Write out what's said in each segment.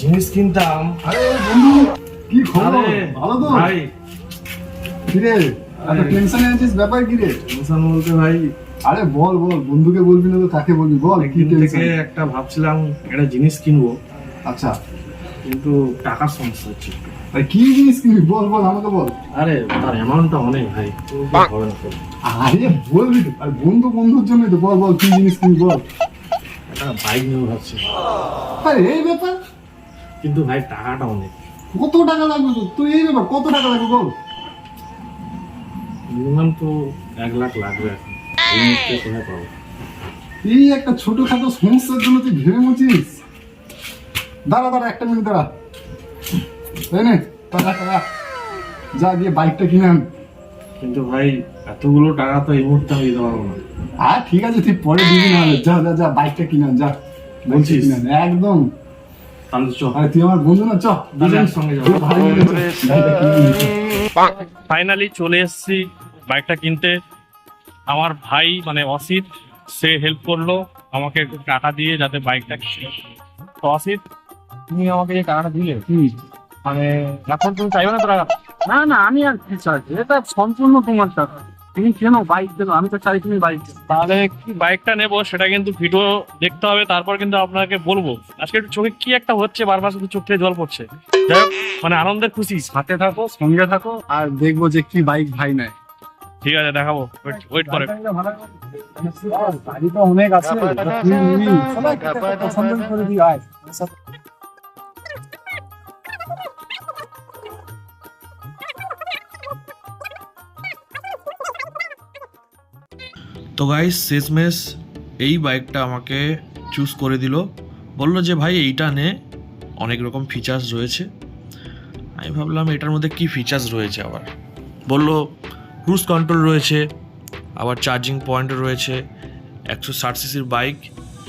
জিনিস কিনতাম। আরে বন্ধু, কি খবর? আরে ভালো তো? ভাই, কিরে, এত টেনশনে আছিস, ব্যাপার কি রে? টেনশন বলতে ভাই, আরে বল বল, বন্ধুকে বলবি না তো কাকে বলবি? বল কি একদিন থেকে টেনশন? একটা ভাবছিলাম একটা জিনিস কিনবো, আচ্ছা, কিন্তু টাকার সমস্যা হচ্ছে একটু। আরে কি জিনিস কিনবি? বল বল, আমাকে বল। আরে তার অ্যামাউন্টটা অনেক ভাই, তো হবে না তো। আরে বলবি তো, আর বন্ধু বন্ধুর জন্যই তো। বল বল, কি জিনিস কিনবি বল। একটা বাইক নেবো ভাবছি, আরে এই ব্যাপার, কিন্তু ভাই টাকাটা অনেক। কত টাকা লাগবে তোর? তুই এই ব্যাপার কত টাকা লাগবে বল। মিনিমাম তো 1 লাখ লাগবে এখন, এই মুহূর্তে কোথায় পাবো? এই একটা ছোটখাটো সমস্যার জন্য তুই ভেবে মুছিস? দাঁড়া দাঁড়া, একটা মিনিট দাঁড়া। এই নে টাকা টাকা, যা গিয়ে বাইকটা কিনে আন। কিন্তু ভাই এতগুলো টাকা তো এই মুহূর্তে আমি দিতে পারবো না। আর ঠিক আছে, তুই পরে দিবি না, যা যা যা, বাইকটা কিনে আন, যা। বলছিস? কিনে আন, একদম। তাহলে চ, আরে তুই আমার বন্ধু না, চ তাহলে দুজন একসঙ্গে যাবো। দুই ভাই মিলে চ, বাইকটা কিনে আন। ফাইনালি চলে এসেছি বাইকটা কিনতে। আমার ভাই মানে অসিত, সে হেল্প করলো আমাকে একটু টাকা দিয়ে যাতে বাইকটা কিনে। তো অসিত, তুমি আমাকে যে টাকাটা দিলে, মানে এখন তুমি চাইবে না তো টাকা? না না, আমি আর কি চাই, এটা সম্পূর্ণ তোমার টাকা। তুমি কেন বাইক দেবো? আমি তো চাই তুমি বাইক দেবো। তাহলে কি বাইকটা নেবো সেটা কিন্তু ভিডিও দেখতে হবে, তারপর কিন্তু আপনাকে বলবো। আজকে একটু চোখে কি একটা হচ্ছে, বারবার শুধু চোখ থেকে জল পড়ছে। যাই হোক, মানে আনন্দের খুশি। সাথে থাকো, সঙ্গে থাকো, আর দেখবো যে কি বাইক ভাই নেয়। ঠিক আছে, দেখাবো, ওয়েট করে। গাড়ি তো অনেক আছে, তুই নিবি, চলো একটা পছন্দ করে দিই, আয়। তো গাইস শেষমেশ এই বাইকটা আমাকে চুজ করে দিল, বললো যে ভাই এইটা নে, অনেক রকম ফিচার্স রয়েছে। আমি ভাবলাম এটার মধ্যে কি ফিচার্স রয়েছে, আবার বললো ক্রুজ কন্ট্রোল রয়েছে, আবার চার্জিং পয়েন্ট রয়েছে, 160 সিসির বাইক,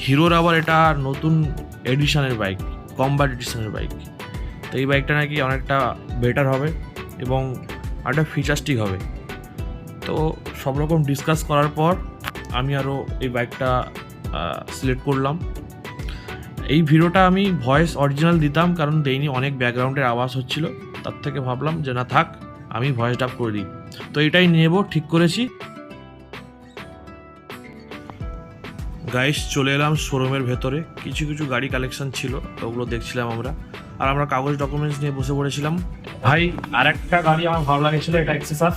হিরোর আবার এটা নতুন এডিশনের বাইক, কমব্যাট এডিশনের বাইক। তো এই বাইকটা নাকি অনেকটা বেটার হবে এবং একটা ফিচার্সটিক হবে। তো সব রকম ডিসকাস করার পর আমি আরও এই বাইকটা সিলেক্ট করলাম। এই ভিডিওটা আমি ভয়েস অরিজিনাল দিতাম, কারণ দেইনি, অনেক ব্যাকগ্রাউন্ডের আওয়াজ হচ্ছিল, তার থেকে ভাবলাম যে না থাক, আমি ভয়েস ডাব করে দিই। তো এটাই নেব ঠিক করেছি। গাইস চলে এলাম শোরুমের ভেতরে, কিছু কিছু গাড়ি কালেকশন ছিল, তো ওগুলো দেখছিলাম আমরা, আর আমরা কাগজ ডকুমেন্টস নিয়ে বসে পড়েছিলাম। ভাই আর একটা গাড়ি আমার ভালো লাগেছিল, এটা এক্সেসার।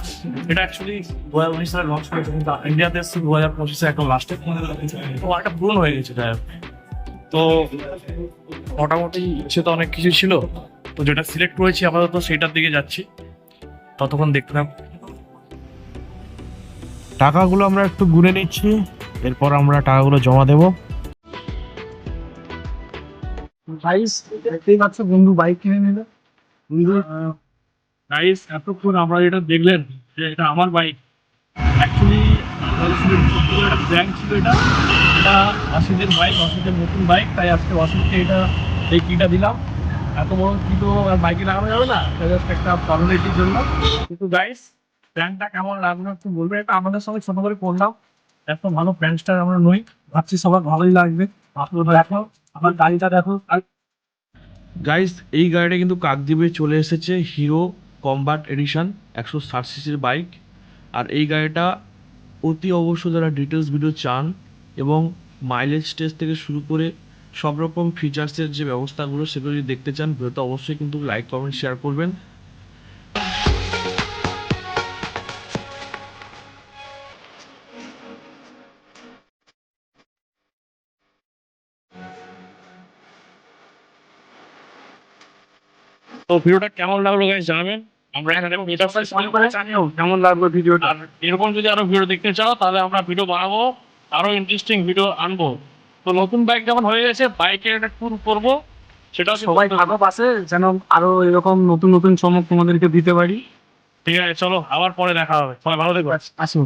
এটা অ্যাকচুয়ালি 2019 সালে লঞ্চ করেছে, কিন্তু ইন্ডিয়াতে এসেছে 2025 একদম লাস্টে। তো একটা পুরনো হয়ে গেছে টায়ার। তো মোটামুটি সে তো অনেক কিছু ছিল, তো যেটা সিলেক্ট করেছি আপাতত সেটার দিকে যাচ্ছি, ততক্ষণ দেখতে থাক। টাকাগুলো আমরা একটু গুনে নিচ্ছি, এরপর আমরা টাকাগুলো জমা দেবো। গাইস দেখতেই পাচ্ছ, বন্ধু বাইক কিনে নিল। বন্ধু, গাইস এতক্ষণ আমরা যেটা দেখলেন যে এটা আমার বাইক, অ্যাকচুয়ালি একটা ব্র্যান্ড ছিল। এটা এটা অসিতের বাইক, অসিতের নতুন বাইক, তাই আজকে অসিতকে এটা এই কিটা দিলাম। এত বড় কি তো আর বাইকে লাগানো যাবে না, এটা জাস্ট একটা ফর্মালিটির জন্য। কিন্তু গাইস ব্র্যান্ডটা কেমন লাগলো একটু বলবে। এটা আমাদের সঙ্গে ছোট করে করলাম, এত ভালো ব্র্যান্ডটা আমরা নই, ভাবছি সবার ভালোই লাগবে। আপনারা দেখো, আমার গাড়িটা দেখো। আর গাইস এই গাড়িটা কিন্তু কাকদ্বীপে চলে এসেছে, হিরো কমব্যাট এডিশন 160 সিসির বাইক। আর এই গাড়িটা অতি অবশ্য যারা ডিটেলস ভিডিও চান এবং মাইলেজ টেস্ট থেকে শুরু করে সব রকম ফিচার্সের যে ব্যবস্থাগুলো সেগুলো যদি দেখতে চান, ভিডিওতে অবশ্যই কিন্তু লাইক কমেন্ট শেয়ার করবেন। তো ভিডিওটা কেমন লাগলো গাইস জানাবেন। আমরা এখানে জানিও কেমন লাগলো ভিডিওটা। আর এরকম যদি আরো ভিডিও দেখতে চাও তাহলে আমরা ভিডিও বানাবো, আরো ইন্টারেস্টিং ভিডিও আনবো। তো নতুন বাইক যখন হয়ে গেছে, বাইকের একটা ট্যুর করবো, সেটাও সবাই থাকো পাশে, যেন আরো এরকম নতুন নতুন চমক তোমাদেরকে দিতে পারি। ঠিক আছে, চলো আবার পরে দেখা হবে, সবাই ভালো থেকো। আসুন।